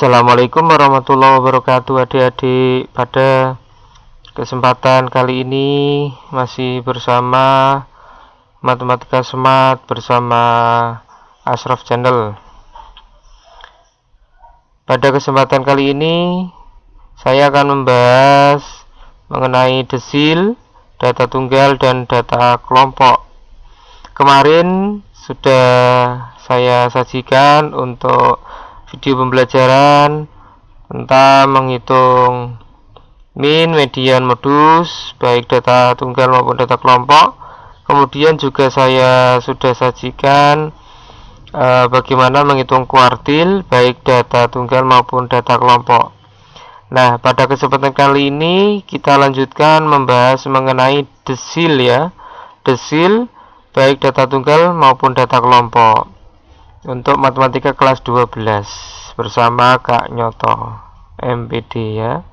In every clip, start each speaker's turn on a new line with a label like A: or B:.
A: Assalamualaikum warahmatullahi wabarakatuh adik-adik. Pada kesempatan kali ini masih bersama Matematika Smart bersama Ashraf Channel. Pada kesempatan kali ini saya akan membahas mengenai desil, data tunggal dan data kelompok. Kemarin sudah saya sajikan untuk video pembelajaran tentang menghitung min, median, modus baik data tunggal maupun data kelompok. Kemudian juga saya sudah sajikan bagaimana menghitung kuartil baik data tunggal maupun data kelompok. Nah, pada kesempatan kali ini kita lanjutkan membahas mengenai desil ya. Desil baik data tunggal maupun data kelompok untuk matematika kelas 12 bersama Kak Nyoto MPD ya.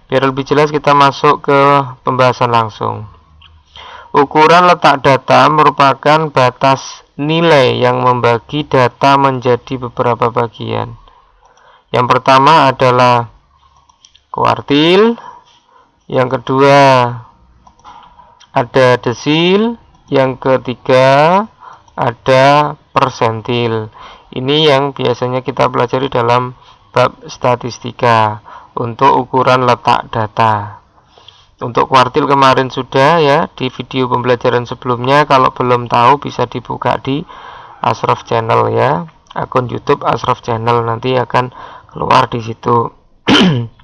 A: Biar lebih jelas kita masuk ke pembahasan langsung. Ukuran letak data merupakan batas nilai yang membagi data menjadi beberapa bagian. Yang pertama adalah kuartil, yang kedua ada desil, yang ketiga ada persentil. Ini yang biasanya kita pelajari dalam bab statistika untuk ukuran letak data. Untuk kuartil kemarin sudah ya di video pembelajaran sebelumnya. Kalau belum tahu bisa dibuka di Ashraf Channel ya, akun YouTube Ashraf Channel, nanti akan keluar di situ.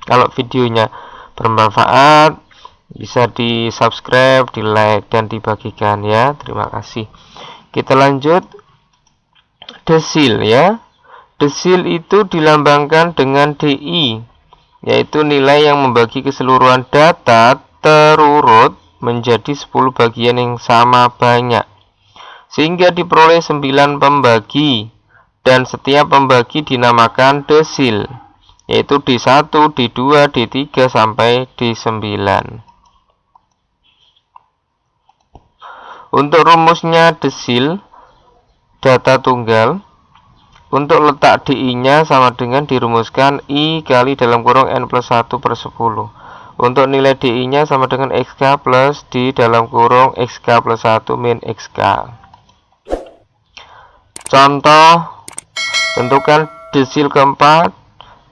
A: Kalau videonya bermanfaat bisa di subscribe, di like dan dibagikan ya. Terima kasih. Kita lanjut. Desil ya. Desil itu dilambangkan dengan DI, yaitu nilai yang membagi keseluruhan data terurut menjadi 10 bagian yang sama banyak, sehingga diperoleh 9 pembagi, dan setiap pembagi dinamakan desil, yaitu D1, D2, D3 sampai D9. Untuk rumusnya desil data tunggal, untuk letak DI-nya sama dengan dirumuskan I kali dalam kurung N plus 1 per 10. Untuk nilai DI-nya sama dengan XK plus D dalam kurung XK plus 1 min XK. Contoh, tentukan desil keempat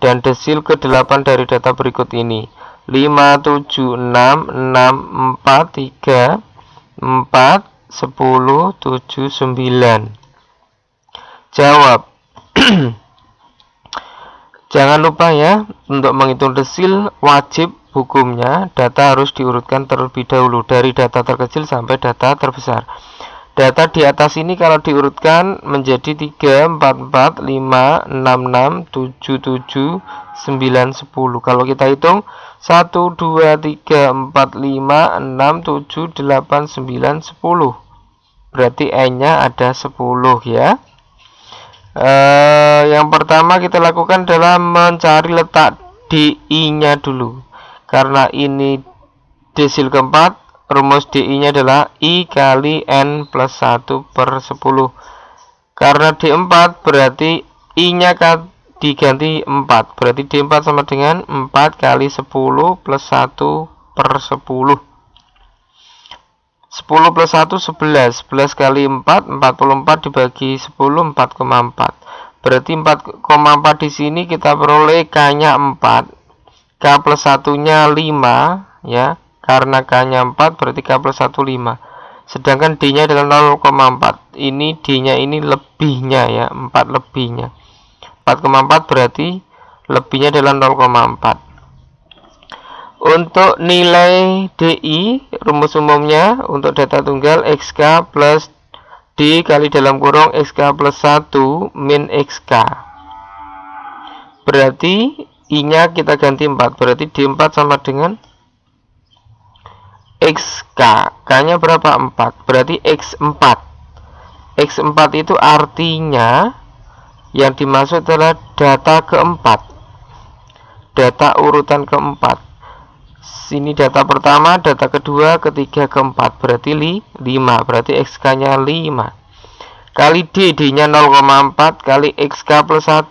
A: dan desil ke-8 dari data berikut ini. 5, 7, 6, 6, 4, 3, 4, 10, 7, 9. Jawab. Jangan lupa ya, untuk menghitung desil wajib hukumnya data harus diurutkan terlebih dahulu dari data terkecil sampai data terbesar. Data di atas ini kalau diurutkan menjadi 3, 4, 4, 5, 6, 6, 7, 7, 9, 10. Kalau kita hitung 1, 2, 3, 4, 5, 6, 7, 8, 9, 10. Berarti N-nya ada 10 ya. Yang pertama kita lakukan adalah mencari letak DI-nya dulu. Karena ini desil keempat, rumus DI-nya adalah I kali N plus 1 per 10. Karena D4 berarti I-nya diganti 4. Berarti D4 sama dengan 4 kali 10 plus 1 per 10. 10 plus 1, 11. 11 kali 4, 44 dibagi 10, 4,4. Berarti 4,4 di sini kita peroleh K-nya 4. K plus 1-nya 5, ya. Karena K-nya 4, berarti K plus 1, 5. Sedangkan D-nya adalah 0,4. Ini D-nya ini lebihnya, ya. 4 lebihnya. 4,4 berarti lebihnya adalah 0,4. Untuk nilai DI, rumus umumnya untuk data tunggal XK plus D kali dalam kurung XK plus 1 min XK. Berarti I-nya kita ganti 4. Berarti D4 sama dengan XK. K-nya berapa? 4. Berarti X4. X4 itu artinya yang dimaksud adalah data keempat. Data urutan keempat. Sini data pertama, data kedua, ketiga, keempat. Berarti 5. Berarti XK-nya 5. Kali D, D-nya 0,4 kali XK plus 1.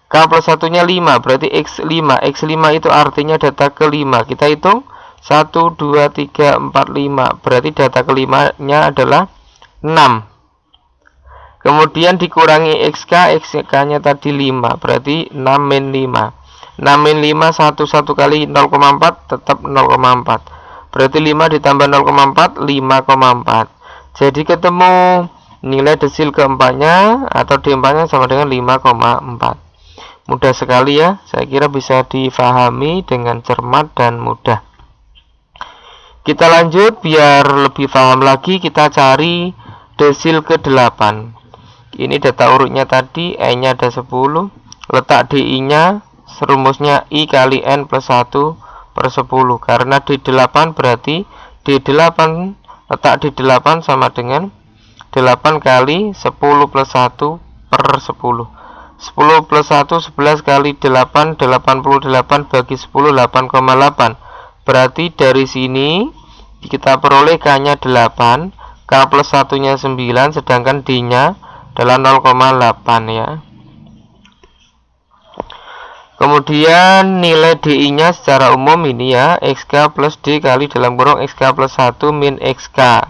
A: K plus 1-nya 5, berarti X5. X5 itu artinya data kelima. Kita hitung 1, 2, 3, 4, 5. Berarti data kelimanya adalah 6. Kemudian dikurangi XK, XK-nya tadi 5, berarti 6 min 5. 6 min 5, 1 kali 0,4, tetap 0,4. Berarti 5 ditambah 0,4, 5,4. Jadi ketemu nilai desil keempatnya atau D4-nya sama dengan 5,4. Mudah sekali ya, saya kira bisa difahami dengan cermat dan mudah. Kita lanjut, biar lebih paham lagi, kita cari desil ke-8. Ini data urutnya tadi, E-nya ada 10, letak DI-nya, rumusnya I kali N plus 1 per 10. Karena D8 berarti D8, letak D8 sama dengan 8 kali 10 plus 1 per 10. 10 plus 1, 11 kali 8, 88 bagi 10, 8,8. Berarti dari sini kita peroleh K-nya 8, K plus 1-nya 9, sedangkan D-nya adalah 0,8 ya. Kemudian nilai DI-nya secara umum ini ya, XK plus D kali dalam kurung XK plus 1 min XK.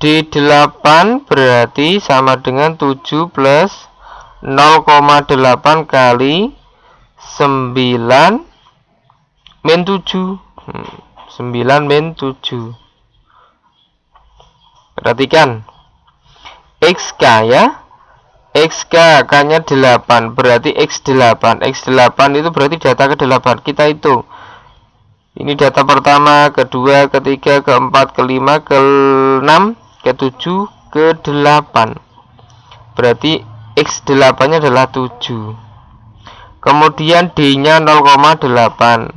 A: D8 berarti sama dengan 7 plus 0,8 kali 9 min 7. 9 min 7. Perhatikan XK ya, XK K-nya 8, berarti X8. X8 itu berarti data ke-8. Kita hitung. Ini data pertama, kedua, ketiga, keempat, kelima, ke-6, ke-7, ke-8. Berarti X8-nya adalah 7. Kemudian D-nya 0,8.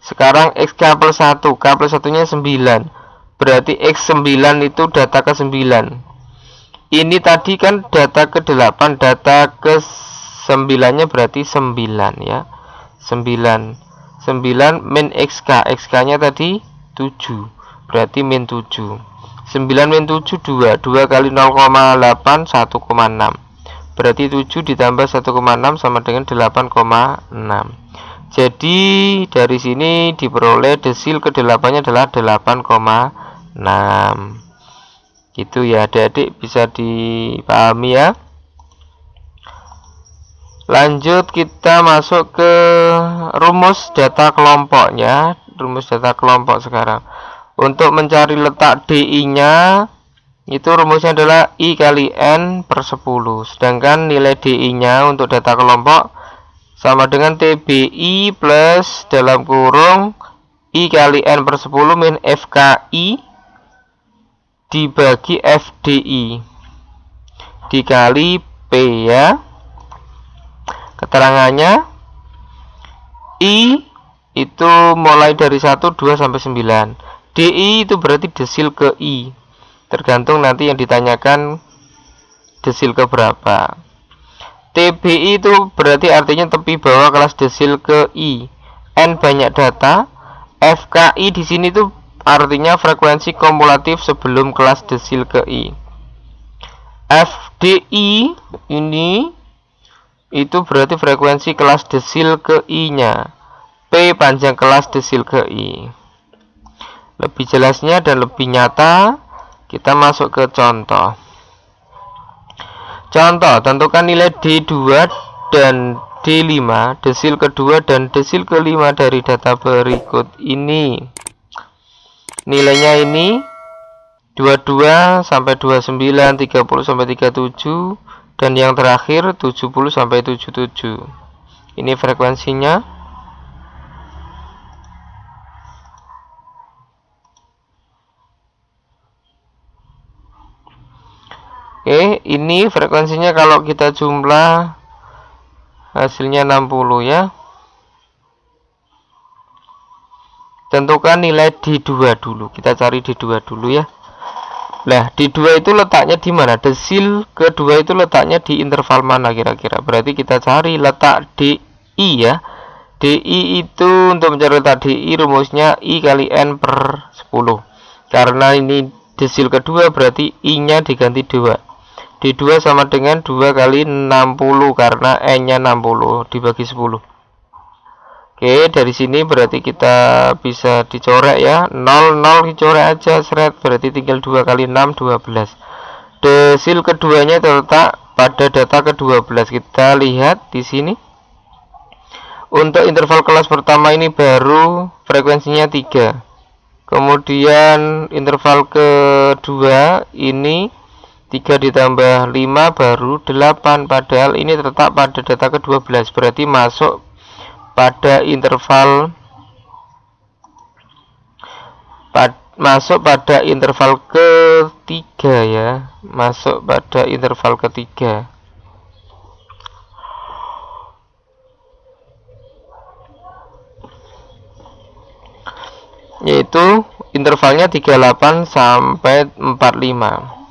A: Sekarang XK plus 1, K plus 1-nya 9. Berarti X9 itu data ke-9. Ini tadi kan data ke-8, data ke-9-nya berarti 9 ya. 9 min XK, XK-nya tadi 7, berarti min 7. 9 min 7, 2 kali 0,8, 1,6. Berarti 7 ditambah 1,6 sama dengan 8,6. Jadi dari sini diperoleh desil ke-8-nya adalah 8,6. Gitu ya adik-adik, bisa dipahami ya. Lanjut kita masuk ke rumus data kelompoknya. Rumus data kelompok sekarang. Untuk mencari letak DI-nya itu rumusnya adalah I kali N per 10. Sedangkan nilai DI-nya untuk data kelompok sama dengan TBI plus dalam kurung I kali N per 10 min FKI dibagi FDI dikali P ya. Keterangannya I itu mulai dari 1, 2 sampai 9. DI itu berarti desil ke I. Tergantung nanti yang ditanyakan desil ke berapa. TBI itu berarti artinya tepi bawah kelas desil ke I. N banyak data. FKI di sini tuh artinya frekuensi kumulatif sebelum kelas desil ke I. FDI ini itu berarti frekuensi kelas desil ke I-nya. P panjang kelas desil ke I. Lebih jelasnya dan lebih nyata kita masuk ke contoh. Contoh, tentukan nilai D2 dan D5, desil kedua dan desil kelima dari data berikut ini. Nilainya ini 22 sampai 29, 30 sampai 37, dan yang terakhir 70 sampai 77. Ini frekuensinya. Oke, ini frekuensinya kalau kita jumlah hasilnya 60 ya. Tentukan nilai D2 dulu. Kita cari D2 dulu ya. Nah, D2 itu letaknya di mana? Desil kedua itu letaknya di interval mana kira-kira? Berarti kita cari letak DI ya. DI itu untuk mencari letak DI rumusnya I kali N per 10. Karena ini desil kedua berarti I-nya diganti 2. D2 sama dengan 2 kali 60 karena N-nya 60 dibagi 10. Oke, dari sini berarti kita bisa dicoret ya. 0, 0 dicoret aja, seret. Berarti tinggal 2 kali 6, 12. Desil keduanya terletak pada data ke-12. Kita lihat di sini. Untuk interval kelas pertama ini baru frekuensinya 3. Kemudian interval kedua ini 3 ditambah 5 baru 8, padahal ini terletak pada data ke-12, berarti masuk pada interval ketiga ya, masuk pada interval ketiga, yaitu intervalnya 38 sampai 45.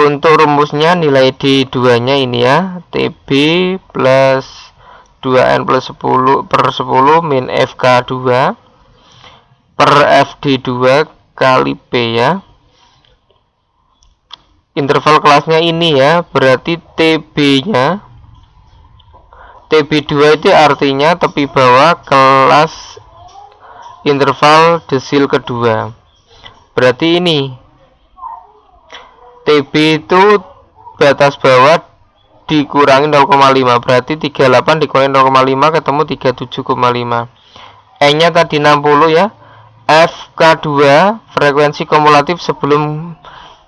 A: Untuk rumusnya nilai D2 nya ini ya, TB plus 2N plus 10 per 10 min FK2 per FD2 kali P ya. Interval kelasnya ini ya, berarti TB-nya TB2 itu artinya tepi bawah kelas interval desil kedua. Berarti ini TB itu batas bawah dikurangi 0,5, berarti 38 dikurangi 0,5 ketemu 37,5. N nya tadi 60 ya. FK2 frekuensi kumulatif sebelum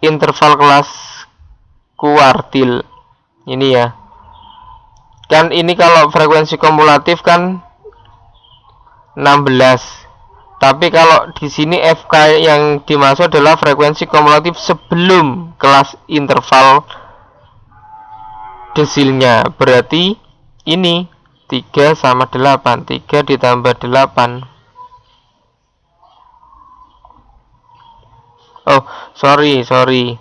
A: interval kelas kuartil. Ini ya. Kan ini kalau frekuensi kumulatif kan 16. Tapi kalau di sini FK yang dimaksud adalah frekuensi kumulatif sebelum kelas interval desilnya. Berarti ini 3 sama 8. 3 ditambah 8. Oh, sorry.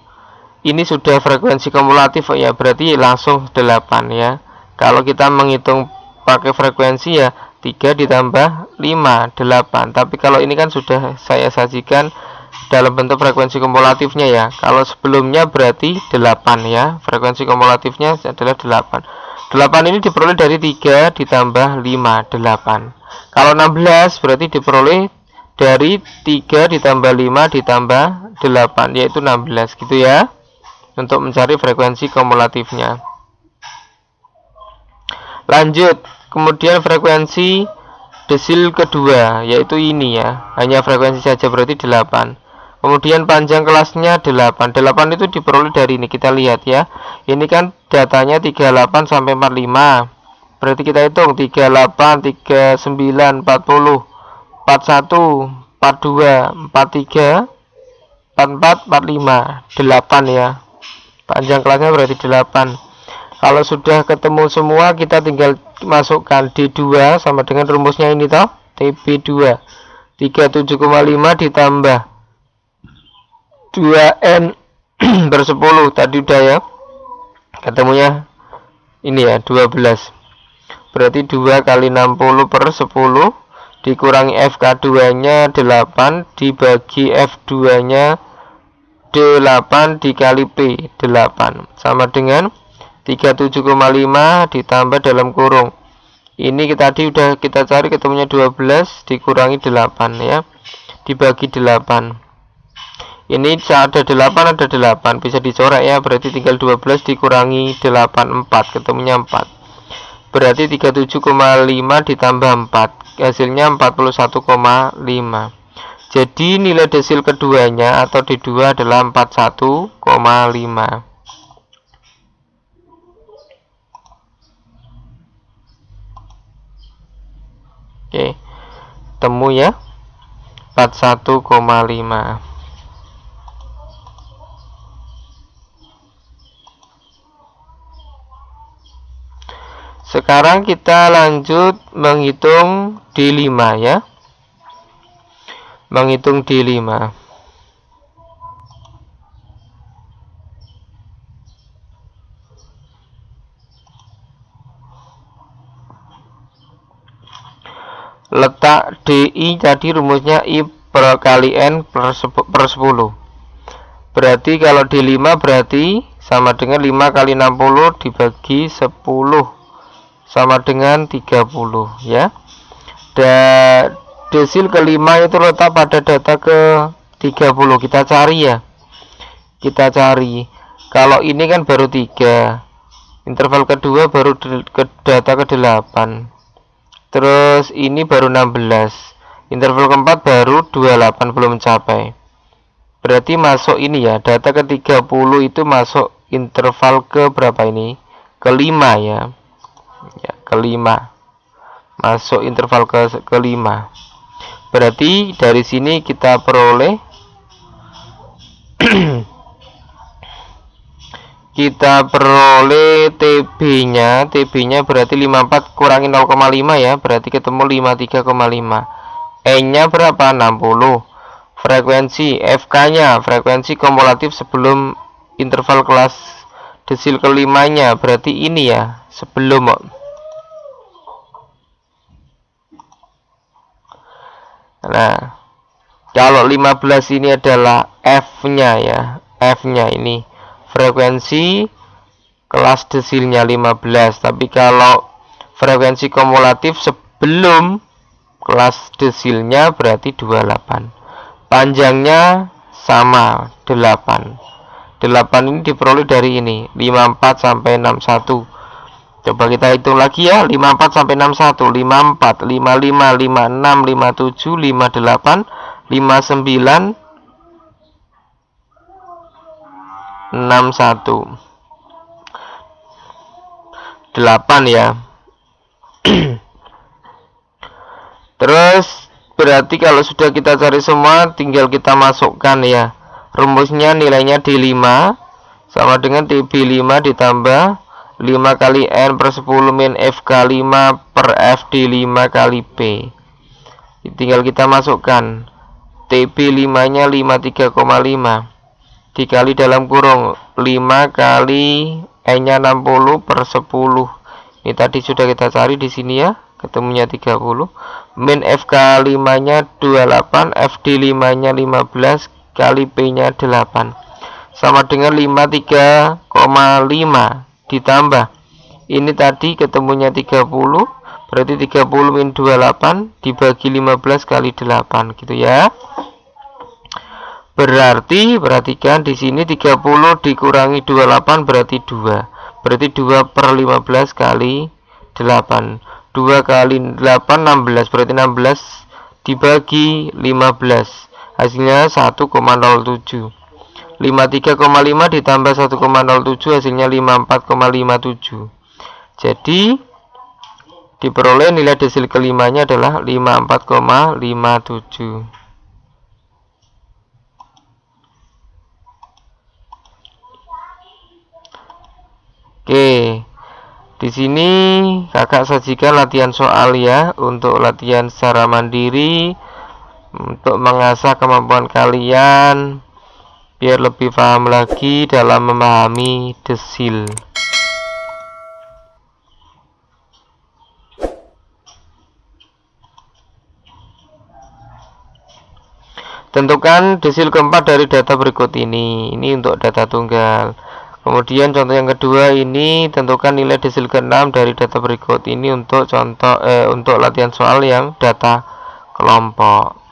A: Ini sudah frekuensi kumulatif ya, berarti langsung 8 ya. Kalau kita menghitung pakai frekuensi ya 3 ditambah 5, 8. Tapi kalau ini kan sudah saya sajikan dalam bentuk frekuensi kumulatifnya ya. Kalau sebelumnya berarti 8 ya. Frekuensi kumulatifnya adalah 8. 8 ini diperoleh dari 3 ditambah 5, 8. Kalau 16 berarti diperoleh dari 3 ditambah 5 ditambah 8, yaitu 16 gitu ya. Untuk mencari frekuensi kumulatifnya. Lanjut, kemudian frekuensi desil kedua, yaitu ini ya, hanya frekuensi saja berarti 8. Kemudian panjang kelasnya 8. 8 itu diperoleh dari ini, kita lihat ya. Ini kan datanya 38 sampai 45. Berarti kita hitung 38, 39, 40, 41, 42, 43, 44, 45, 8 ya. Panjang kelasnya berarti 8. Kalau sudah ketemu semua, kita tinggal masukkan D2 sama dengan rumusnya ini toh, TB2 37,5 ditambah 2N per 10 tadi udah ya. Ketemunya ini ya 12. Berarti 2 kali 60 per 10 dikurangi FK2 nya 8 dibagi F2 nya 8 dikali P 8 sama dengan 37,5 ditambah dalam kurung. Ini tadi udah kita cari, ketemunya 12 dikurangi 8 ya. Dibagi 8. Ini ada 8 ada 8, bisa dicoret ya, berarti tinggal 12 dikurangi 8, 4, ketemunya 4. Berarti 37,5 ditambah 4, hasilnya 41,5. Jadi nilai desil keduanya atau D2 adalah 41,5. Oke, temu ya 41,5. Sekarang kita lanjut menghitung D5 ya. Menghitung D5. letak DI tadi rumusnya I per kali N per 10. Berarti kalau D5 berarti sama dengan 5 kali 60 dibagi 10 sama dengan 30 ya. Dan desil kelima itu letak pada data ke 30. Kita cari ya. Kita cari. Kalau ini kan baru 3. Interval kedua baru ke data ke 8. Terus ini baru 16. Interval keempat baru 28, belum mencapai. Berarti masuk ini ya, data ke 30 itu masuk interval ke berapa ini? Kelima ya. Ya, kelima. Masuk interval kelima. Berarti dari sini kita peroleh kita peroleh TB-nya. TB-nya berarti 54 kurangi 0,5 ya, berarti ketemu 53,5. N-nya berapa? 60. Frekuensi FK-nya, frekuensi kumulatif sebelum interval kelas desil kelimanya, berarti ini ya, sebelum. Nah, kalau 15 ini adalah F-nya ya, F-nya ini frekuensi kelas desilnya 15, tapi kalau frekuensi kumulatif sebelum kelas desilnya berarti 28. Panjangnya sama 8. 8 ini diperoleh dari ini 54 sampai 61. Coba kita hitung lagi ya, 54 sampai 61, 54, 55, 56, 57, 58, 59, 61. 8 ya. Terus berarti kalau sudah kita cari semua, tinggal kita masukkan ya. Rumusnya nilainya D5 sama dengan TB5 ditambah 5 kali N per 10 min FK5 per FD5 kali P. Tinggal kita masukkan TB5 nya 53,5 dikali dalam kurung 5 kali N nya 60 per 10. Ini tadi sudah kita cari di sini ya, ketemunya 30. Min FK5 nya 28, FD5 nya 15 kali P nya 8 sama dengan 53,5 ditambah ini tadi ketemunya 30, berarti 30 min 28 dibagi 15 kali 8 gitu ya. Berarti perhatikan di sini 30 dikurangi 28 berarti 2. Berarti 2 per 15 kali 8. 2 kali 8 16, berarti 16 dibagi 15. Hasilnya 1,07. 53,5 ditambah 1,07 hasilnya 54,57. Jadi diperoleh nilai desil kelimanya adalah 54,57. Oke. Di sini kakak sajikan latihan soal ya, untuk latihan secara mandiri, untuk mengasah kemampuan kalian biar lebih paham lagi dalam memahami desil. Tentukan desil keempat dari data berikut ini. Ini untuk data tunggal. Kemudian contoh yang kedua ini, tentukan nilai desil ke-6 dari data berikut ini untuk contoh untuk latihan soal yang data kelompok.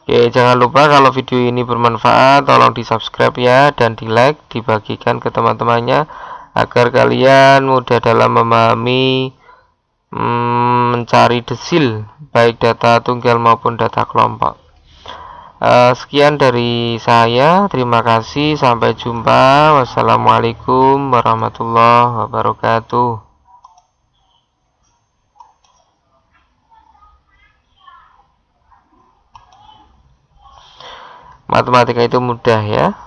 A: Oke, jangan lupa kalau video ini bermanfaat, tolong di subscribe ya, dan di like, dibagikan ke teman-temannya, agar kalian mudah dalam memahami mencari desil, baik data tunggal maupun data kelompok. Sekian dari saya, terima kasih, sampai jumpa, wassalamualaikum warahmatullahi wabarakatuh. Matematika itu mudah ya.